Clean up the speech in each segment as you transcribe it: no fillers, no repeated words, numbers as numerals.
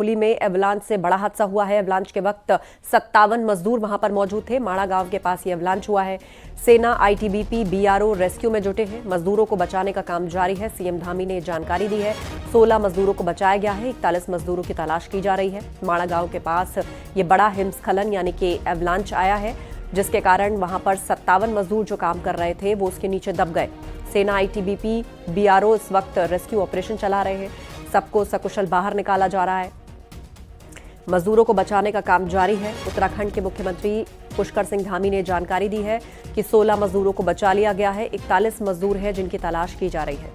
चमोली में एवलांच से बड़ा हादसा हुआ है। एवलांच के वक्त 57 मजदूर वहां पर मौजूद थे। माड़ा गांव के पास ये एवलांच हुआ है। सेना, आईटीबीपी, बीआरओ रेस्क्यू में जुटे हैं। मजदूरों को बचाने का काम जारी है। सीएम धामी ने जानकारी दी है। 16 मजदूरों को बचाया गया है। 41 मजदूरों की तलाश की जा रही है। माड़ा गांव के पास ये बड़ा हिमस्खलन यानी कि एवलांच आया है, जिसके कारण वहां पर 57 मजदूर जो काम कर रहे थे वो उसके नीचे दब गए। सेना, आईटीबीपी, बीआरओ इस वक्त रेस्क्यू ऑपरेशन चला रहे हैं। सबको सकुशल बाहर निकाला जा रहा है। मजदूरों को बचाने का काम जारी है। उत्तराखंड के मुख्यमंत्री पुष्कर सिंह धामी ने जानकारी दी है कि 16 मजदूरों को बचा लिया गया है। 41 मजदूर हैं जिनकी तलाश की जा रही है।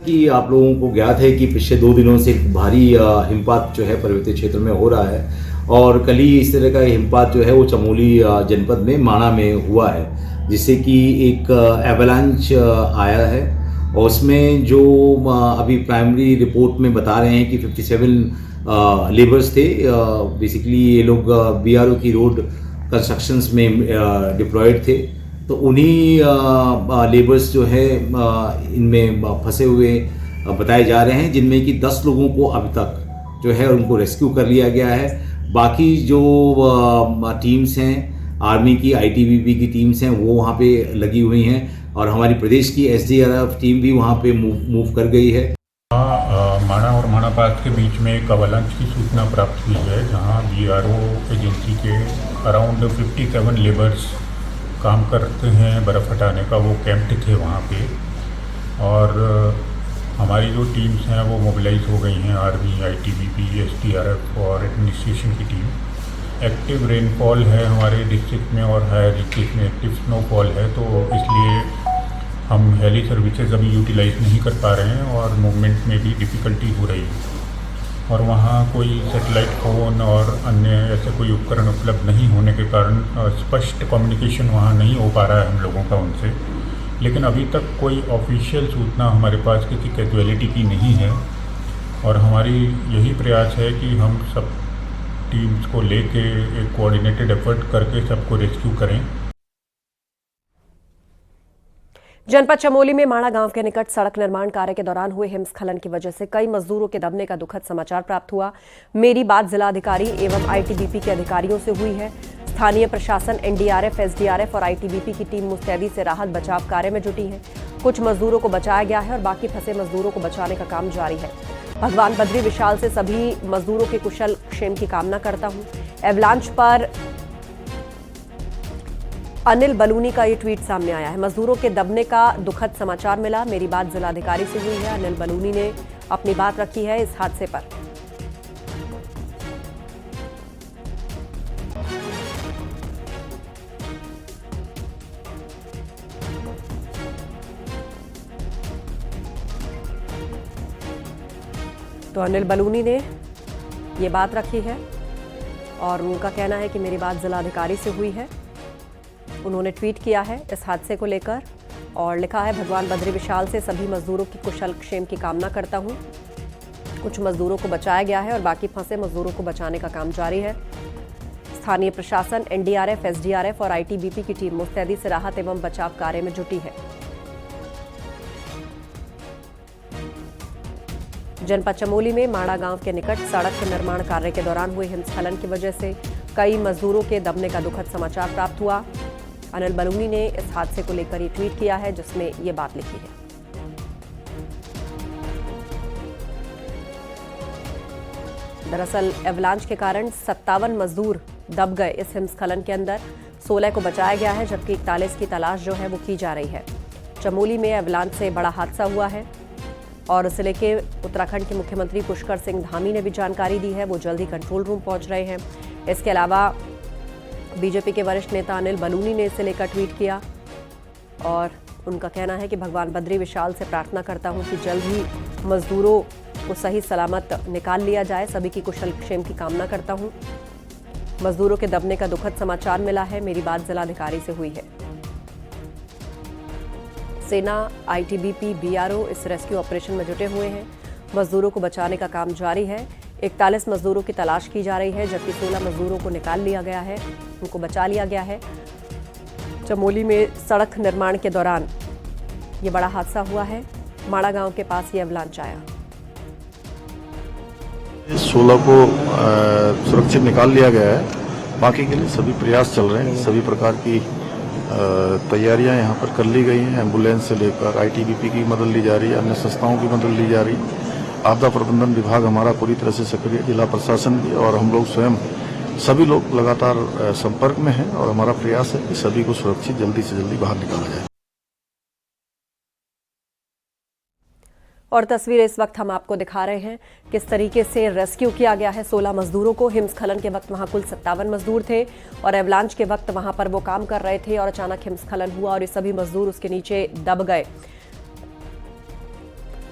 कि आप लोगों को ज्ञात है कि पिछले 2 दिनों से भारी हिमपात जो है पर्वतीय क्षेत्र में हो रहा है और कल ही इस तरह का हिमपात जो है वो चमोली जनपद में माणा में हुआ है, जिससे कि एक एवलांच आया है और उसमें जो अभी प्राइमरी रिपोर्ट में बता रहे हैं कि 57 लेबर्स थे। बेसिकली ये लोग बीआरओ की रोड कंस्ट्रक्शंस में डिप्लॉयड थे, तो उन्हीं लेबर्स जो है इनमें फंसे हुए बताए जा रहे हैं, जिनमें कि 10 लोगों को अभी तक जो है उनको रेस्क्यू कर लिया गया है। बाकी जो टीम्स हैं, आर्मी की, आईटीबीपी की टीम्स हैं, वो वहाँ पे लगी हुई हैं और हमारी प्रदेश की एसडीआरएफ टीम भी वहाँ पे मूव कर गई है। माणा और माणापास के बीच में एक अवलांच की सूचना प्राप्त हुई है, जहाँ बीआरओ एजेंसी के अराउंड 57 लेबर्स काम करते हैं बर्फ़ हटाने का, वो कैंप्ड थे वहाँ पे। और हमारी जो टीम्स हैं वो मोबिलाइज हो गई हैं, आर्मी, आईटीबीपी, एसडीआरएफ और एडमिनिस्ट्रेशन की टीम। एक्टिव रेनफॉल है हमारे डिस्ट्रिक्ट में और हायर डिस्ट्रिक्ट में एक्टिव स्नोफॉल है, तो इसलिए हम हेली सर्विसेज अभी यूटिलाइज नहीं कर पा रहे हैं और मूवमेंट में भी डिफ़िकल्टी हो रही है। और वहाँ कोई सैटेलाइट फ़ोन और अन्य ऐसे कोई उपकरण उपलब्ध नहीं होने के कारण स्पष्ट कम्युनिकेशन वहाँ नहीं हो पा रहा है हम लोगों का उनसे। लेकिन अभी तक कोई ऑफिशियल सूचना हमारे पास किसी कैजुअलिटी की नहीं है और हमारी यही प्रयास है कि हम सब टीम्स को लेके एक कोऑर्डिनेटेड एफर्ट करके सबको रेस्क्यू करें। जनपद चमोली में माणा गांव के निकट सड़क निर्माण कार्य के दौरान हुए हिमस्खलन की वजह से कई मजदूरों के दबने का दुखद समाचार प्राप्त हुआ। मेरी बात जिलाधिकारी एवं आईटीबीपी के अधिकारियों से हुई है। स्थानीय प्रशासन, एनडीआरएफ, एसडीआरएफ और आईटीबीपी की टीम मुस्तैदी से राहत बचाव कार्य में जुटी है। कुछ मजदूरों को बचाया गया है और बाकी फंसे मजदूरों को बचाने का काम जारी है। भगवान बद्री विशाल से सभी मजदूरों के कुशल क्षेम की कामना करता हूं। एवलांच पर अनिल बलूनी का ये ट्वीट सामने आया है। मजदूरों के दबने का दुखद समाचार मिला। मेरी बात जिलाधिकारी से हुई है। अनिल बलूनी ने अपनी बात रखी है इस हादसे पर। तो अनिल बलूनी ने ये बात रखी है और उनका कहना है कि मेरी बात जिलाधिकारी से हुई है। उन्होंने ट्वीट किया है इस हादसे को लेकर और लिखा है, भगवान बद्री विशाल से सभी मजदूरों की कुशल क्षेम की कामना करता हूं। कुछ मजदूरों को बचाया गया है और बाकी फंसे मजदूरों को बचाने का काम जारी है। स्थानीय प्रशासन, एनडीआरएफ, एसडीआरएफ और आईटीबीपी की टीम मुस्तैदी से राहत एवं बचाव कार्य में जुटी है। जनपद चमोली में माणा गांव के निकट सड़क निर्माण कार्य के दौरान हुए हिमस्खलन की वजह से कई मजदूरों के दबने का दुखद समाचार प्राप्त हुआ। अनिल बलूनी ने इस हादसे को लेकर ये ट्वीट किया है, जिसमें ये बात लिखी है। दरअसल एवलांच के कारण 57 मजदूर दब गए इस हिमस्खलन के अंदर। 16 को बचाया गया है, जबकि 41 की तलाश जो है वो की जा रही है। चमोली में एवलांच से बड़ा हादसा हुआ है और इसे लेके उत्तराखंड के मुख्यमंत्री पुष्कर सिंह धामी ने भी जानकारी दी है। वो जल्द ही कंट्रोल रूम पहुंच रहे हैं। इसके अलावा बीजेपी के वरिष्ठ नेता अनिल बलूनी ने इसे लेकर ट्वीट किया और उनका कहना है कि भगवान बद्री विशाल से प्रार्थना करता हूं कि जल्द ही मजदूरों को सही सलामत निकाल लिया जाए। सभी की कुशल क्षेम की कामना करता हूं। मजदूरों के दबने का दुखद समाचार मिला है। मेरी बात जिलाधिकारी से हुई है। सेना, आईटीबीपी, बीआरओ इस रेस्क्यू ऑपरेशन में जुटे हुए हैं। मजदूरों को बचाने का काम जारी है। 41 मजदूरों की तलाश की जा रही है, जबकि 16 मजदूरों को निकाल लिया गया है, उनको बचा लिया गया है। चमोली में सड़क निर्माण के दौरान ये बड़ा हादसा हुआ है। माड़ा गांव के पास ये एवलांच आया। 16 को सुरक्षित निकाल लिया गया है। बाकी के लिए सभी प्रयास चल रहे हैं। सभी प्रकार की तैयारियां यहाँ पर कर ली गई हैं। एम्बुलेंस से लेकर आईटीबीपी की मदद ली जा रही है, अन्य संस्थाओं की मदद ली जा रही है। आपदा प्रबंधन विभाग हमारा पूरी तरह से सक्रिय, जिला प्रशासन भी, और हम लोग स्वयं सभी लोग लगातार संपर्क में हैं और हमारा प्रयास है कि सभी को सुरक्षित जल्दी से जल्दी बाहर निकाला जाए। और तस्वीरें इस वक्त हम आपको दिखा रहे हैं किस तरीके से रेस्क्यू किया गया है 16 मजदूरों को। हिमस्खलन के वक्त वहां कुल 57 मजदूर थे और एवलांच के वक्त वहां पर वो काम कर रहे थे और अचानक हिमस्खलन हुआ और ये सभी मजदूर उसके नीचे दब गए।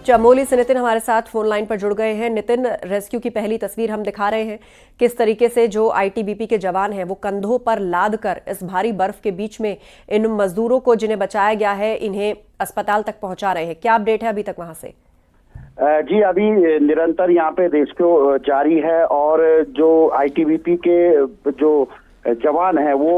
चमोली से नितिन हमारे साथ फोन लाइन पर जुड़ गए हैं। नितिन, रेस्क्यू की पहली तस्वीर हम दिखा रहे हैं किस तरीके से जो आईटीबीपी के जवान हैं वो कंधों पर लाद कर इस भारी बर्फ के बीच में इन मजदूरों को जिन्हें बचाया गया है इन्हें अस्पताल तक पहुंचा रहे हैं। क्या अपडेट है अभी तक वहां से? जी, अभी निरंतर यहाँ पे रेस्क्यू जारी है और जो आईटीबीपी के जो जवान हैं वो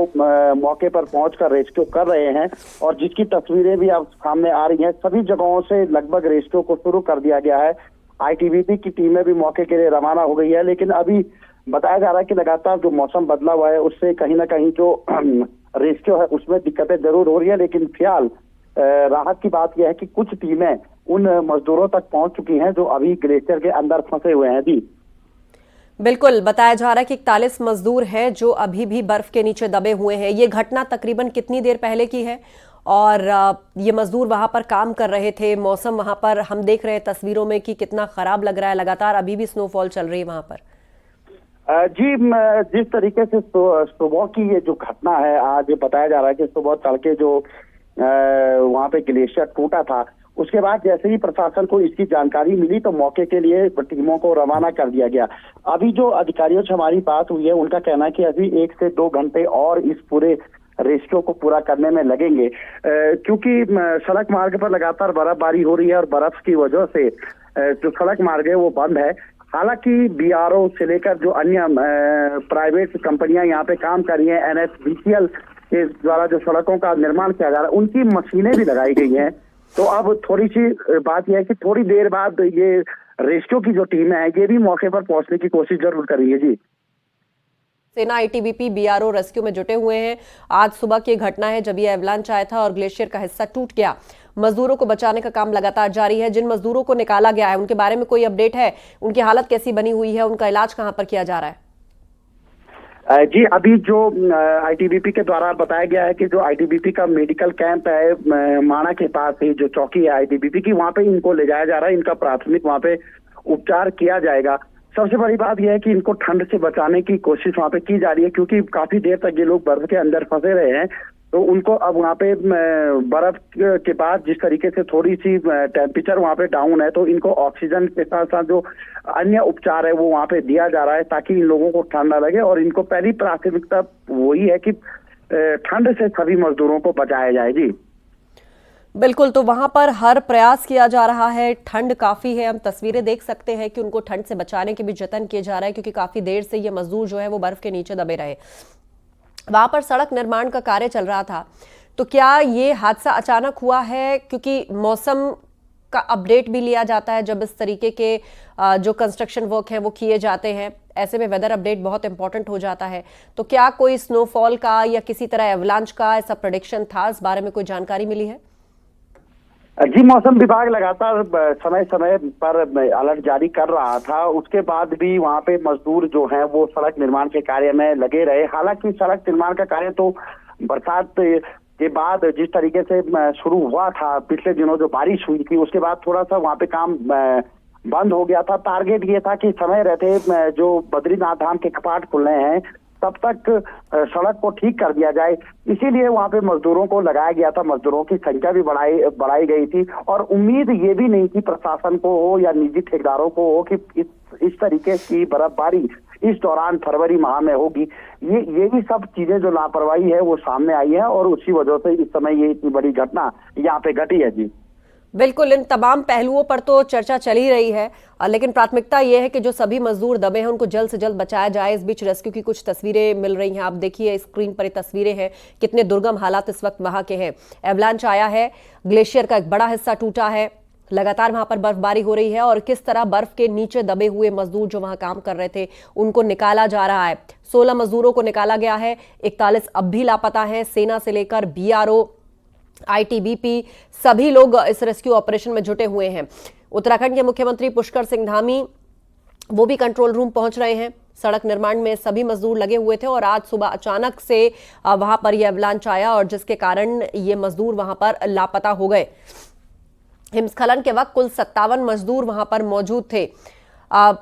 मौके पर पहुंचकर रेस्क्यू कर रहे हैं और जिसकी तस्वीरें भी अब सामने आ रही हैं। सभी जगहों से लगभग रेस्क्यू को शुरू कर दिया गया है। आईटीबीपी की टीमें भी मौके के लिए रवाना हो गई है, लेकिन अभी बताया जा रहा है कि लगातार जो मौसम बदला हुआ है उससे कहीं ना कहीं जो रेस्क्यू है उसमें दिक्कतें जरूर हो रही है। लेकिन फिलहाल राहत की बात यह है कि कुछ टीमें उन मजदूरों तक पहुंच चुकी हैं जो अभी ग्लेशियर के अंदर फंसे हुए हैं। जी बिल्कुल, बताया जा रहा है कि 41 मजदूर हैं जो अभी भी बर्फ के नीचे दबे हुए हैं। ये घटना तकरीबन कितनी देर पहले की है और ये मजदूर वहां पर काम कर रहे थे? मौसम वहां पर हम देख रहे हैं तस्वीरों में कि कितना खराब लग रहा है, लगातार अभी भी स्नोफॉल चल रही है वहां पर। जी, जिस तरीके से सुबह की ये जो घटना है, आज बताया जा रहा है कि सुबह तड़के जो वहां पे ग्लेशियर टूटा था, उसके बाद जैसे ही प्रशासन को इसकी जानकारी मिली तो मौके के लिए टीमों को रवाना कर दिया गया। अभी जो अधिकारियों से हमारी बात हुई है उनका कहना है कि अभी 1 से 2 घंटे और इस पूरे रेस्क्यू को पूरा करने में लगेंगे, क्योंकि सड़क मार्ग पर लगातार बर्फबारी हो रही है और बर्फ की वजह से जो सड़क मार्ग है वो बंद है। हालांकि बीआरओ से लेकर जो अन्य प्राइवेट कंपनियां यहाँ पे काम कर रही हैं, एनएचपीसीएल के द्वारा जो सड़कों का निर्माण किया जा रहा है उनकी मशीनें भी लगाई गई हैं। तो अब थोड़ी सी बात यह है कि थोड़ी देर बाद ये रेस्क्यू की जो टीम है ये भी मौके पर पहुंचने की कोशिश जरूर कर रही है। जी, सेना, आईटीबीपी, बीआरओ रेस्क्यू में जुटे हुए हैं। आज सुबह की घटना है जब ये एवलांच आया था और ग्लेशियर का हिस्सा टूट गया। मजदूरों को बचाने का काम लगातार जारी है। जिन मजदूरों को निकाला गया है उनके बारे में कोई अपडेट है? उनकी हालत कैसी बनी हुई है? उनका इलाज कहां पर किया जा रहा है? जी, अभी जो आईटीबीपी के द्वारा बताया गया है कि जो आईटीबीपी का मेडिकल कैंप है माणा के पास ही जो चौकी है आईटीबीपी की, वहां पे इनको ले जाया जा रहा है। इनका प्राथमिक वहां पे उपचार किया जाएगा। सबसे बड़ी बात यह है कि इनको ठंड से बचाने की कोशिश वहां पे की जा रही है, क्योंकि काफी देर तक ये लोग बर्फ के अंदर फंसे रहे हैं। तो उनको अब वहाँ पे बर्फ के बाद जिस तरीके से थोड़ी सी टेम्परेचर वहाँ पे डाउन है तो इनको ऑक्सीजन के साथ साथ जो अन्य उपचार है वो वहाँ पे दिया जा रहा है ताकि इन लोगों को ठंड ना लगे। और इनको पहली प्राथमिकता वही है कि ठंड से सभी मजदूरों को बचाया जाए। जी बिल्कुल, तो वहां पर हर प्रयास किया जा रहा है। ठंड काफी है, हम तस्वीरें देख सकते हैं कि उनको ठंड से बचाने के भी जतन किए जा रहे हैं, क्योंकि काफी देर से ये मजदूर जो है वो बर्फ के नीचे दबे रहे। वहां पर सड़क निर्माण का कार्य चल रहा था, तो क्या ये हादसा अचानक हुआ है? क्योंकि मौसम का अपडेट भी लिया जाता है जब इस तरीके के जो कंस्ट्रक्शन वर्क है वो किए जाते हैं, ऐसे में वेदर अपडेट बहुत इंपॉर्टेंट हो जाता है। तो क्या कोई स्नोफॉल का या किसी तरह एवलांच का ऐसा प्रेडिक्शन था? इस बारे में कोई जानकारी मिली है? जी, मौसम विभाग लगातार समय समय पर अलर्ट जारी कर रहा था। उसके बाद भी वहाँ पे मजदूर जो हैं वो सड़क निर्माण के कार्य में लगे रहे। हालांकि सड़क निर्माण का कार्य तो बरसात के बाद जिस तरीके से शुरू हुआ था, पिछले दिनों जो बारिश हुई थी उसके बाद थोड़ा सा वहाँ पे काम बंद हो गया था। टारगेट ये था कि समय रहते जो बद्रीनाथ धाम के कपाट खुलने हैं तब तक सड़क को ठीक कर दिया जाए, इसीलिए वहाँ पे मजदूरों को लगाया गया था। मजदूरों की संख्या भी बढ़ाई गई थी और उम्मीद ये भी नहीं थी प्रशासन को हो या निजी ठेकेदारों को हो कि इस तरीके की बर्फबारी इस दौरान फरवरी माह में होगी। ये भी सब चीजें जो लापरवाही है वो सामने आई है और उसी वजह से इस समय ये इतनी बड़ी घटना यहाँ पे घटी है। जी बिल्कुल, इन तमाम पहलुओं पर तो चर्चा चल ही रही है, लेकिन प्राथमिकता ये है कि जो सभी मजदूर दबे हैं उनको जल्द से जल्द बचाया जाए। इस बीच रेस्क्यू की कुछ तस्वीरें मिल रही हैं, आप देखिए स्क्रीन पर ये तस्वीरें हैं, कितने दुर्गम हालात इस वक्त वहां के हैं। एवलांच आया है, ग्लेशियर का एक बड़ा हिस्सा टूटा है, लगातार वहां पर बर्फबारी हो रही है और किस तरह बर्फ के नीचे दबे हुए मजदूर जो वहां काम कर रहे थे उनको निकाला जा रहा है। 16 मजदूरों को निकाला गया है, 41 अब भी लापता हैं। सेना से लेकर बीआरओ, आईटीबीपी सभी लोग इस रेस्क्यू ऑपरेशन में जुटे हुए हैं। उत्तराखंड के मुख्यमंत्री पुष्कर सिंह धामी वो भी कंट्रोल रूम पहुंच रहे हैं। सड़क निर्माण में सभी मजदूर लगे हुए थे और आज सुबह अचानक से वहां पर यह अवलांच आया और जिसके कारण ये मजदूर वहां पर लापता हो गए। हिमस्खलन के वक्त कुल 57 मजदूर वहां पर मौजूद थे।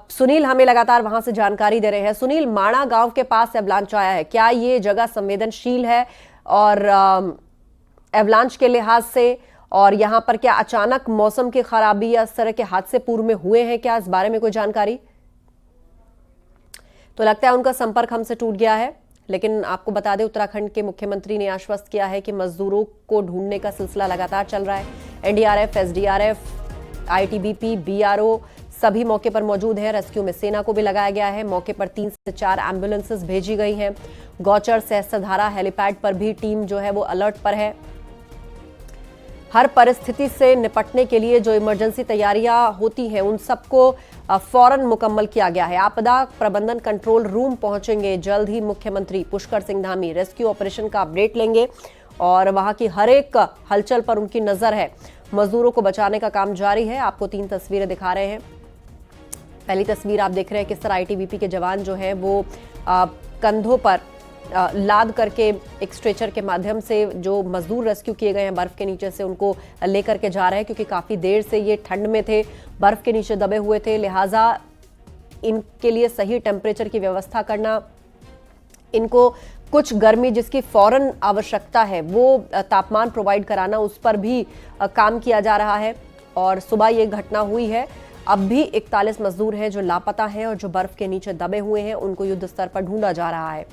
सुनील हमें लगातार वहां से जानकारी दे रहे हैं। सुनील, माणा गांव के पास एवलांच आया है, क्या ये जगह संवेदनशील है और एवलांच के लिहाज से, और यहां पर क्या अचानक मौसम की खराबी या इस तरह के हादसे पूर्व में हुए हैं क्या, इस बारे में कोई जानकारी? तो लगता है उनका संपर्क हमसे टूट गया है, लेकिन आपको बता दें उत्तराखंड के मुख्यमंत्री ने आश्वस्त किया है कि मजदूरों को ढूंढने का सिलसिला लगातार चल रहा है। एनडीआरएफ, एसडीआरएफ, आईटीबीपी, बीआरओ सभी मौके पर मौजूद हैं। रेस्क्यू में सेना को भी लगाया गया है। मौके पर 3 से 4 एम्बुलेंसेस भेजी गई हैं। गौचर, सहस्त्रधारा हेलीपैड पर भी टीम जो है वो अलर्ट पर है। हर परिस्थिति से निपटने के लिए जो इमरजेंसी तैयारियां होती हैं उन सबको फौरन मुकम्मल किया गया है। आपदा प्रबंधन कंट्रोल रूम पहुंचेंगे जल्द ही मुख्यमंत्री पुष्कर सिंह धामी, रेस्क्यू ऑपरेशन का अपडेट लेंगे और वहां की हर एक हलचल पर उनकी नजर है। मजदूरों को बचाने का काम जारी है। आपको 3 तस्वीरें दिखा रहे हैं। पहली तस्वीर आप देख रहे हैं किस तरह आईटीबीपी के जवान जो हैं वो कंधों पर लाद करके एक स्ट्रेचर के माध्यम से जो मजदूर रेस्क्यू किए गए हैं बर्फ के नीचे से उनको लेकर के जा रहे हैं, क्योंकि काफी देर से ये ठंड में थे, बर्फ के नीचे दबे हुए थे, लिहाजा इनके लिए सही टेम्परेचर की व्यवस्था करना, इनको कुछ गर्मी जिसकी फौरन आवश्यकता है वो तापमान प्रोवाइड कराना, उस पर भी काम किया जा रहा है। और सुबह ये घटना हुई है। अब भी 41 मजदूर हैं जो लापता हैं और जो बर्फ के नीचे दबे हुए हैं, उनको युद्ध स्तर पर ढूंढा जा रहा है।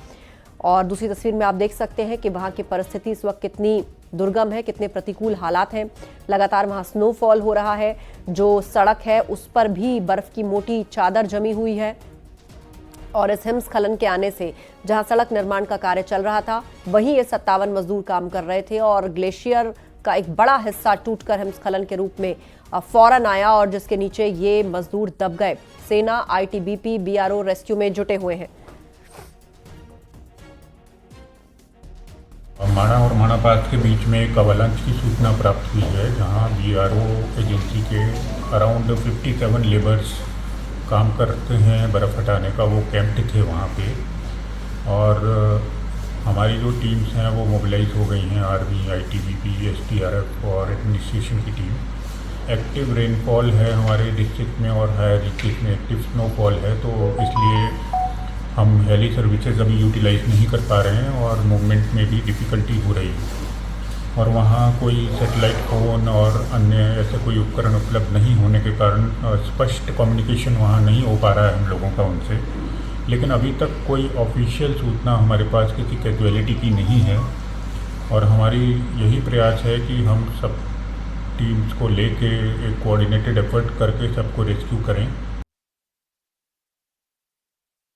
और दूसरी तस्वीर में आप देख सकते हैं कि वहां की परिस्थिति इस वक्त कितनी दुर्गम है, कितने प्रतिकूल हालात हैं। लगातार वहां स्नोफॉल हो रहा है। जो सड़क है उस पर भी बर्फ की मोटी चादर जमी हुई है और इस हिमस्खलन के आने से जहां सड़क निर्माण का कार्य चल रहा था वहीं ये 57 मजदूर काम कर रहे थे और ग्लेशियर का एक बड़ा हिस्सा टूटकर हिमस्खलन के रूप में फौरन आया और जिसके नीचे ये मजदूर दब गए। सेना, आईटीबीपी, बीआरओ रेस्क्यू में जुटे हुए हैं। माणा और माणा पास के बीच में एक अवलांच की सूचना प्राप्त हुई है, जहां बीआरओ एजेंसी के अराउंड 57 लेबर्स काम करते हैं बर्फ़ हटाने का, वो कैंप्ड थे वहाँ पे। और हमारी जो टीम्स हैं वो मोबिलाइज हो गई हैं, आर्मी, आईटीबीपी, एसडीआरएफ और एडमिनिस्ट्रेशन की टीम। एक्टिव रेनफॉल है हमारे डिस्ट्रिक्ट में और हायर रीचेस में एक्टिव स्नोफॉल है, तो इसलिए हम हेली सर्विसेज अभी यूटिलाइज नहीं कर पा रहे हैं और मूवमेंट में भी डिफ़िकल्टी हो रही है। और वहाँ कोई सैटेलाइट फ़ोन और अन्य ऐसे कोई उपकरण उपलब्ध नहीं होने के कारण स्पष्ट कम्युनिकेशन वहाँ नहीं हो पा रहा है हम लोगों का उनसे। लेकिन अभी तक कोई ऑफिशियल सूचना हमारे पास किसी कैजुअलिटी की नहीं है और हमारी यही प्रयास है कि हम सब टीम्स को लेके एक कोऑर्डिनेटेड एफर्ट करके सबको रेस्क्यू करें।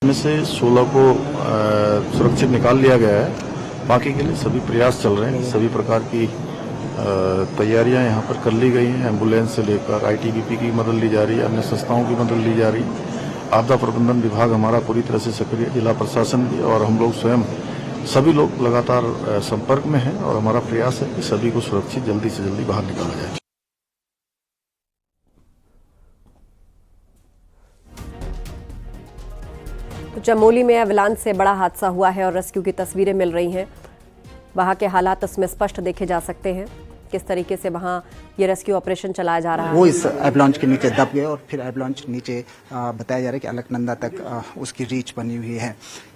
में से 16 को सुरक्षित निकाल लिया गया है। बाकी के लिए सभी प्रयास चल रहे हैं। सभी प्रकार की तैयारियां यहाँ पर कर ली गई हैं। एम्बुलेंस से लेकर आईटीबीपी की मदद ली जा रही है, अन्य संस्थाओं की मदद ली जा रही है। आपदा प्रबंधन विभाग हमारा पूरी तरह से सक्रिय, जिला प्रशासन भी, और हम लोग स्वयं सभी लोग लगातार संपर्क में हैं और हमारा प्रयास है कि सभी को सुरक्षित जल्दी से जल्दी बाहर निकाला जाए। चमोली में एवलांच से बड़ा हादसा हुआ है और रेस्क्यू की तस्वीरें मिल रही हैं। वहां के हालात इसमें स्पष्ट देखे जा सकते हैं, किस तरीके से वहां ये रेस्क्यू ऑपरेशन चलाया जा रहा है। वो इस एवलांच के नीचे दब गए और फिर एवलांच नीचे बताया जा रहा है कि अलकनंदा तक उसकी रीच बनी हुई है।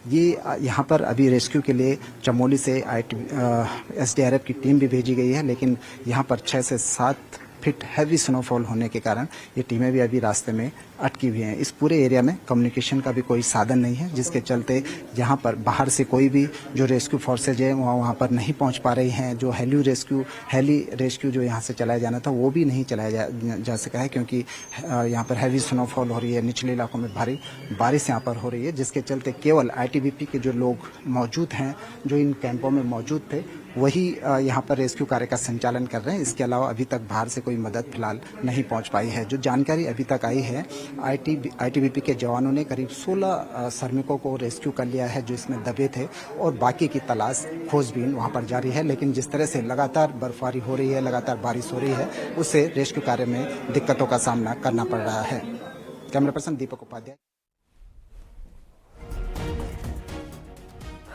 ये यहाँ पर अभी रेस्क्यू के लिए चमोली से एसडीआरएफ की टीम भी भेजी गई है, लेकिन यहाँ पर 6 से 7 फीट हैवी स्नोफॉल होने के कारण ये टीमें भी अभी रास्ते में अटकी हुई हैं। इस पूरे एरिया में कम्युनिकेशन का भी कोई साधन नहीं है, जिसके चलते यहाँ पर बाहर से कोई भी जो रेस्क्यू फोर्सेज है वहाँ पर नहीं पहुँच पा रही हैं। जो हेली रेस्क्यू जो यहाँ से चलाया जाना था वो भी नहीं चलाया जा सका है, क्योंकि यहाँ पर हैवी स्नोफॉल हो रही है। निचले इलाकों में भारी बारिश यहाँ पर हो रही है, जिसके चलते केवल आईटीबीपी के जो लोग मौजूद हैं, जो इन कैंपों में मौजूद थे, वही यहाँ पर रेस्क्यू कार्य का संचालन कर रहे हैं। इसके अलावा अभी तक बाहर से कोई कोई मदद फिलहाल नहीं पहुंच पाई है। जो जानकारी अभी तक आई है, आईटीबीपी के जवानों ने करीब 16 श्रमिकों को रेस्क्यू कर लिया है जो इसमें दबे थे, और बाकी की तलाश खोजबीन वहां पर जारी है। लेकिन जिस तरह से लगातार बर्फबारी हो रही है, लगातार बारिश हो रही है, उससे रेस्क्यू कार्य में दिक्कतों का सामना करना पड़ रहा है। कैमरा पर्सन दीपक उपाध्याय।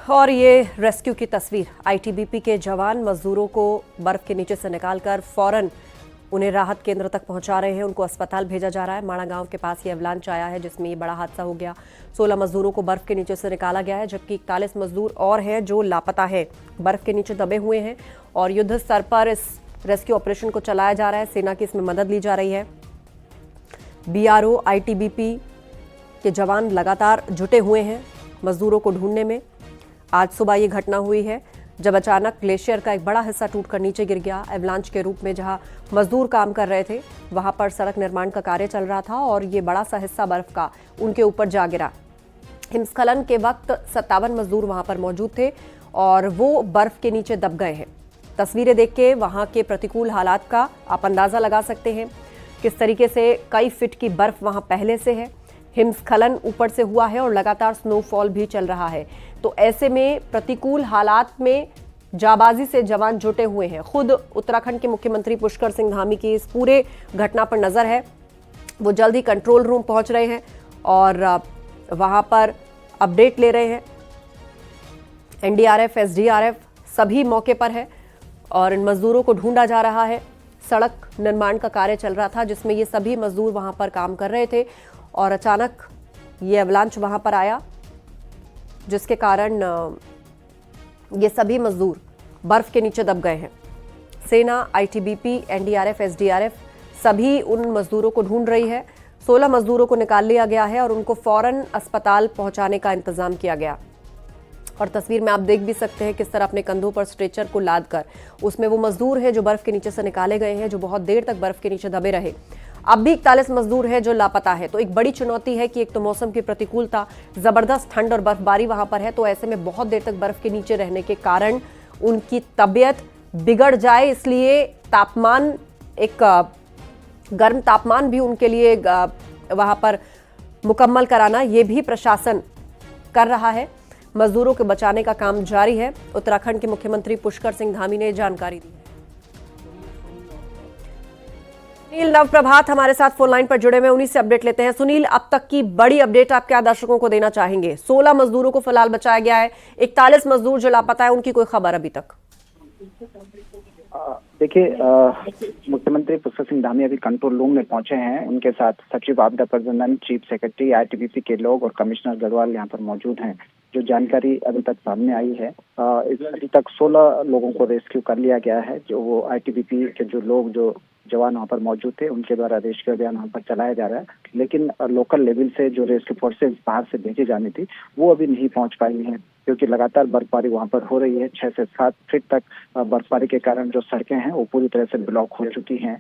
और ये रेस्क्यू की तस्वीर, आईटीबीपी के जवान मजदूरों को बर्फ के नीचे से निकालकर फौरन उन्हें राहत केंद्र तक पहुंचा रहे हैं। उनको अस्पताल भेजा जा रहा है। माणा गांव के पास ये एवलांच आया है जिसमें ये बड़ा हादसा हो गया। 16 मजदूरों को बर्फ के नीचे से निकाला गया है, जबकि 41 मजदूर और हैं जो लापता है, बर्फ के नीचे दबे हुए हैं। और युद्ध स्तर पर इस रेस्क्यू ऑपरेशन को चलाया जा रहा है। सेना की इसमें मदद ली जा रही है। बीआरओ, आईटीबीपी के जवान लगातार जुटे हुए हैं मजदूरों को ढूंढने में। आज सुबह ये घटना हुई है जब अचानक ग्लेशियर का एक बड़ा हिस्सा टूटकर नीचे गिर गया। एवलांच के रूप में जहां मजदूर काम कर रहे थे वहां पर सड़क निर्माण का कार्य चल रहा था और ये बड़ा सा हिस्सा बर्फ का उनके ऊपर जा गिरा। हिमस्खलन के वक्त 57 मजदूर वहां पर मौजूद थे और वो बर्फ के नीचे दब गए हैं। तस्वीरें देख के वहां के प्रतिकूल हालात का आप अंदाजा लगा सकते हैं, किस तरीके से कई फीट की बर्फ वहां पहले से है। हिमस्खलन ऊपर से हुआ है और लगातार स्नोफॉल भी चल रहा है। तो ऐसे में प्रतिकूल हालात में जाबाजी से जवान जुटे हुए हैं। खुद उत्तराखंड के मुख्यमंत्री पुष्कर सिंह धामी की इस पूरे घटना पर नजर है। वो जल्द ही कंट्रोल रूम पहुंच रहे हैं और वहां पर अपडेट ले रहे हैं। एनडीआरएफ, एसडीआरएफ सभी मौके पर है और इन मजदूरों को ढूंढा जा रहा है। सड़क निर्माण का कार्य चल रहा था जिसमें ये सभी मजदूर वहां पर काम कर रहे थे और अचानक ये एवलांच वहां पर आया, जिसके कारण ये सभी मजदूर बर्फ के नीचे दब गए हैं। सेना, आईटीबीपी, एनडीआरएफ, एसडीआरएफ सभी उन मजदूरों को ढूंढ रही है। 16 मजदूरों को निकाल लिया गया है और उनको फौरन अस्पताल पहुंचाने का इंतजाम किया गया। और तस्वीर में आप देख भी सकते हैं किस तरह अपने कंधों पर स्ट्रेचर को लाद कर उसमें वो मजदूर हैं जो बर्फ के नीचे से निकाले गए हैं, जो बहुत देर तक बर्फ के नीचे दबे रहे। अब भी 41 मजदूर हैं जो लापता है। तो एक बड़ी चुनौती है कि एक तो मौसम की प्रतिकूलता, जबरदस्त ठंड और बर्फबारी वहां पर है, तो ऐसे में बहुत देर तक बर्फ के नीचे रहने के कारण उनकी तबीयत बिगड़ जाए, इसलिए तापमान, एक गर्म तापमान भी उनके लिए वहां पर मुकम्मल कराना, ये भी प्रशासन कर रहा है। मजदूरों को बचाने का काम जारी है। उत्तराखंड के मुख्यमंत्री पुष्कर सिंह धामी ने जानकारी दी। सुनील नवप्रभात हमारे साथ फोन लाइन पर जुड़े हुए, उन्हीं से अपडेट लेते हैं। सुनील, अब तक की बड़ी अपडेट आप क्या दर्शकों को देना चाहेंगे? 16 मजदूरों को फिलहाल बचाया गया है, 41 मजदूर जो लापता है उनकी कोई खबर अभी तक? देखिए, मुख्यमंत्री पुष्कर सिंह धामी अभी कंट्रोल रूम में पहुंचे हैं। उनके साथ सचिव आपदा प्रबंधन, चीफ सेक्रेटरी, आईटीबीपी के लोग और कमिश्नर गढ़वाल यहाँ पर मौजूद हैं। जो जानकारी अभी तक सामने आई है, अभी तक 16 लोगों को रेस्क्यू कर लिया गया है। जो वो आईटीबीपी के जो लोग, जो जवान वहाँ पर मौजूद थे, उनके द्वारा रेस्क्यू अभियान वहाँ पर चलाया जा रहा है। लेकिन लोकल लेवल से जो रेस्क्यू फोर्सेज बाहर से भेजी जानी थी वो अभी नहीं पहुँच पाई है, क्योंकि लगातार बर्फबारी वहाँ पर हो रही है। 6 से 7 फीट तक बर्फबारी के कारण जो सड़कें हैं वो पूरी तरह से ब्लॉक हो चुकी हैं।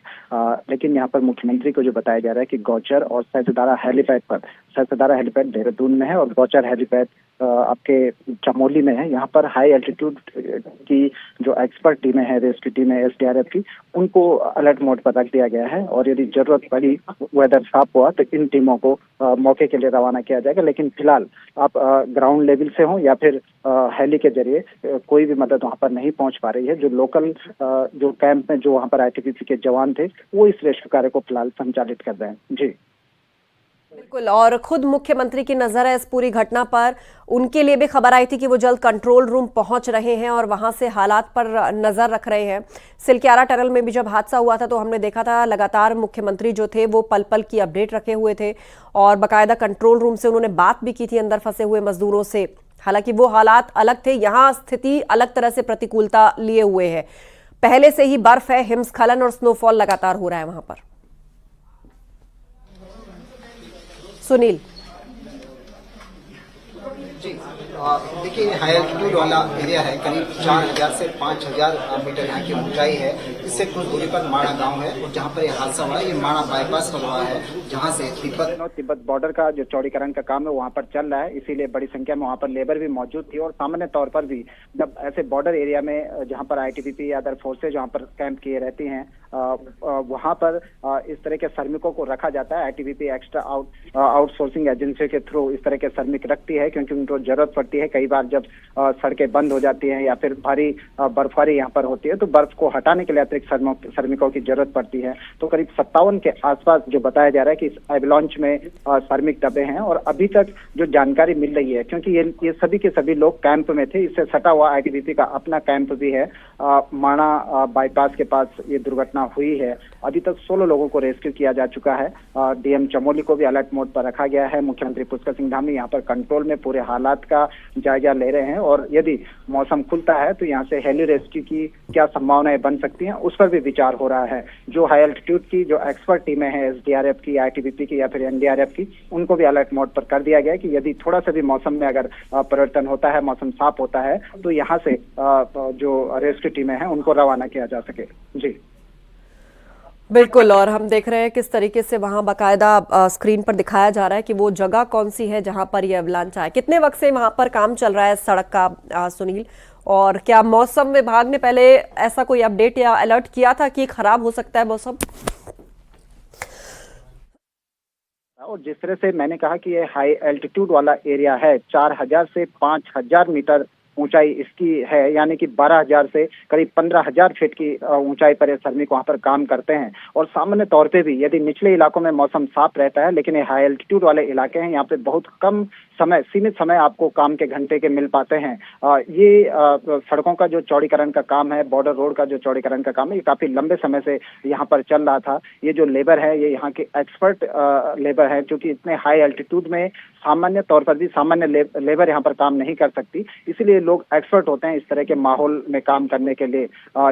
लेकिन यहाँ पर मुख्यमंत्री को जो बताया जा रहा है कि गौचर और सैयददारा हेलीपैड पर, सैयददारा हेलीपैड देहरादून में है और गौचर हेलीपैड आपके चमोली में है। यहाँ पर हाई एल्टीट्यूड की जो एक्सपर्ट टीमें हैं, रेस्क्यू टीमें एसडीआरएफ की, उनको अलर्ट मोड पर रख दिया गया है और यदि जरूरत पड़ी, वेदर साफ हुआ, तो इन टीमों को मौके के लिए रवाना किया जाएगा। लेकिन फिलहाल आप ग्राउंड लेवल से हो या फिर हेली के जरिए कोई भी मदद वहाँ पर नहीं पहुँच पा रही है। जो लोकल जो कैंप में जो वहाँ पर आईटीबीपी के जवान थे वो इस रेस्क्यू कार्य को फिलहाल संचालित कर रहे हैं। जी बिल्कुल, और खुद मुख्यमंत्री की नजर है इस पूरी घटना पर। उनके लिए भी खबर आई थी कि वो जल्द कंट्रोल रूम पहुंच रहे हैं और वहां से हालात पर नजर रख रहे हैं। सिलक्यारा टनल में भी जब हादसा हुआ था तो हमने देखा था लगातार मुख्यमंत्री जो थे वो पल पल की अपडेट रखे हुए थे और बाकायदा कंट्रोल रूम से उन्होंने बात भी की थी अंदर फंसे हुए मजदूरों से। हालांकि वो हालात अलग थे, यहाँ स्थिति अलग तरह से प्रतिकूलता लिए हुए है। पहले से ही बर्फ है, हिमस्खलन और स्नोफॉल लगातार हो रहा है वहां पर। सुनील जी, देखिए हाई एल्टीट्यूड वाला एरिया है, करीब 4000 से 5000 मीटर यहाँ की ऊंचाई है। इससे कुछ दूरी पर माणा गांव है और जहां पर यह हादसा हुआ है ये माणा बाईपास पर हुआ है, जहां से तिब्बत बॉर्डर का जो चौड़ीकरण का काम है वहां पर चल रहा है, इसीलिए बड़ी संख्या में वहां पर लेबर भी मौजूद थी। और सामान्य तौर पर भी जब ऐसे बॉर्डर एरिया में जहां पर आईटीबीपी या अदर फोर्सेज जहां पर कैंप किए रहती हैं वहां पर इस तरह के श्रमिकों को रखा जाता है। आईटीबीपी एक्स्ट्रा आउटसोर्सिंग एजेंसी के थ्रू इस तरह के श्रमिक रखती है, क्योंकि उनको जरूरत पड़ती है। कई बार जब सड़कें बंद हो जाती हैं या फिर भारी बर्फबारी यहाँ पर होती है तो बर्फ को हटाने के लिए अतिरिक्त श्रमिकों की जरूरत पड़ती है। तो करीब 57 के आसपास जो बताया जा रहा है कि इस एवलांच में श्रमिक दबे हैं। और अभी तक जो जानकारी मिल रही है, क्योंकि ये सभी के सभी लोग कैंप में थे, इससे सटा हुआ आईटीबीपी का अपना कैंप भी है। माणा बाईपास के पास ये दुर्घटना हुई है। अभी तक 16 लोगों को रेस्क्यू किया जा चुका है। डीएम चमोली को भी अलर्ट मोड पर रखा गया है। मुख्यमंत्री पुष्कर सिंह धामी यहाँ पर कंट्रोल में पूरे हालात का जायजा ले रहे हैं और यदि मौसम खुलता है तो यहाँ से हेली रेस्क्यू की क्या संभावनाएं बन सकती हैं उस पर भी विचार हो रहा है। जो हाई एल्टीट्यूड की जो एक्सपर्ट टीमें हैं एसडीआरएफ की, आईटीबीपी की या फिर एनडीआरएफ की, उनको भी अलर्ट मोड पर कर दिया गया है कि यदि थोड़ा सा भी मौसम में अगर परिवर्तन होता है, मौसम साफ होता है तो यहाँ से जो रेस्क्यू टीमें हैं उनको रवाना किया जा सके। जी बिल्कुल, और हम देख रहे हैं किस तरीके से वहां बाकायदा स्क्रीन पर दिखाया जा रहा है कि वो जगह कौन सी है जहां पर ये अवलांच आया। कितने वक्त से वहां पर काम चल रहा है सड़क का सुनील, और क्या मौसम विभाग ने पहले ऐसा कोई अपडेट या अलर्ट किया था कि खराब हो सकता है मौसम? और जिस तरह से मैंने कहा कि ये हाई एल्टीट्यूड वाला एरिया है, 4000 से 5000 मीटर ऊंचाई इसकी है, यानी कि 12,000 से करीब 15,000 फीट की ऊंचाई पर ये श्रमिक वहां पर काम करते हैं। और सामान्य तौर पे भी यदि निचले इलाकों में मौसम साफ रहता है, लेकिन ये हाई एल्टीट्यूड वाले इलाके हैं, यहाँ पे बहुत कम समय, सीमित समय आपको काम के घंटे के मिल पाते हैं। ये सड़कों का जो चौड़ीकरण का काम है, बॉर्डर रोड का जो चौड़ीकरण का काम है, ये काफी लंबे समय से यहाँ पर चल रहा था। ये जो लेबर है ये यहाँ के एक्सपर्ट लेबर है, क्योंकि इतने हाई एल्टीट्यूड में सामान्य तौर पर भी सामान्य लेबर यहाँ पर काम नहीं कर सकती, इसीलिए लोग एक्सपर्ट होते हैं इस तरह के माहौल में काम करने के लिए।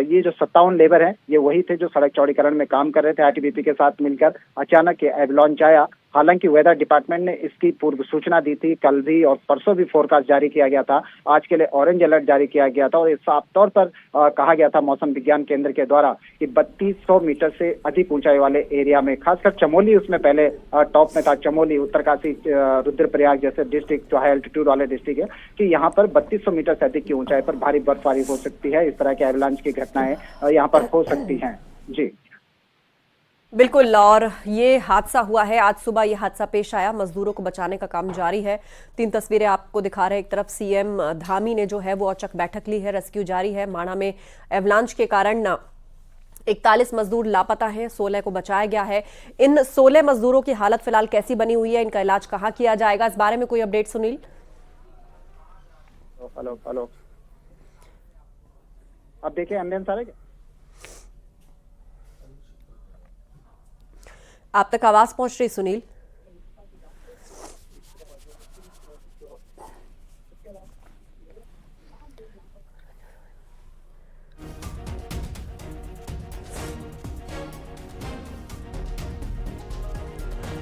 ये जो 57 लेबर हैं ये वही थे जो सड़क चौड़ीकरण में काम कर रहे थे आईटीबीपी के साथ मिलकर। अचानक ये एवलांच आया। हालांकि वेदर डिपार्टमेंट ने इसकी पूर्व सूचना दी थी, कल भी और परसों भी फोरकास्ट जारी किया गया था। आज के लिए ऑरेंज अलर्ट जारी किया गया था और इस साफ तौर पर कहा गया था मौसम विज्ञान केंद्र के द्वारा कि 3200 मीटर से अधिक ऊंचाई वाले एरिया में, खासकर चमोली उसमें पहले टॉप में था, चमोली, उत्तरकाशी, रुद्रप्रयाग जैसे डिस्ट्रिक्ट जो हाई एल्टीट्यूड वाले डिस्ट्रिक्ट है, कि यहाँ पर 3200 मीटर से अधिक की ऊंचाई पर भारी बर्फबारी हो सकती है। इस तरह के एवलांच की घटनाएं यहाँ पर हो सकती हैं। जी बिल्कुल, और ये हादसा हुआ है आज सुबह, ये हादसा पेश आया। मजदूरों को बचाने का काम जारी है। 3 तस्वीरें आपको दिखा रहे हैं। एक तरफ सीएम धामी ने जो है वो औचक बैठक ली है, रेस्क्यू जारी है। माणा में एवलांच के कारण 41 मजदूर लापता हैं, 16 को बचाया गया है। इन 16 मजदूरों की हालत फिलहाल कैसी बनी हुई है, इनका इलाज कहाँ किया जाएगा, इस बारे में कोई अपडेट सुनील? हेलो, अब देखिए एम्बुलेंस आ रही है, आप तक आवाज पहुंच रही सुनील?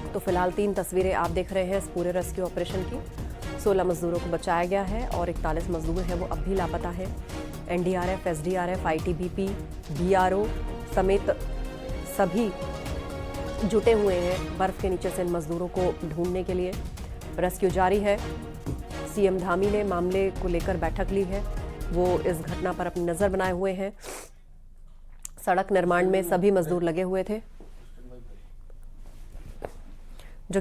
तो फिलहाल 3 तस्वीरें आप देख रहे हैं इस पूरे रेस्क्यू ऑपरेशन की। 16 मजदूरों को बचाया गया है और 41 मजदूर हैं वो अब भी लापता है। एनडीआरएफ, एसडीआरएफ, आईटीबीपी, बीआरओ समेत सभी जुटे हुए हैं बर्फ के नीचे से इन मजदूरों को ढूंढने के लिए। रेस्क्यू जारी है। सीएम धामी ने मामले को लेकर बैठक ली है, वो इस घटना पर अपनी नजर बनाए हुए हैं। सड़क निर्माण में सभी मजदूर लगे हुए थे।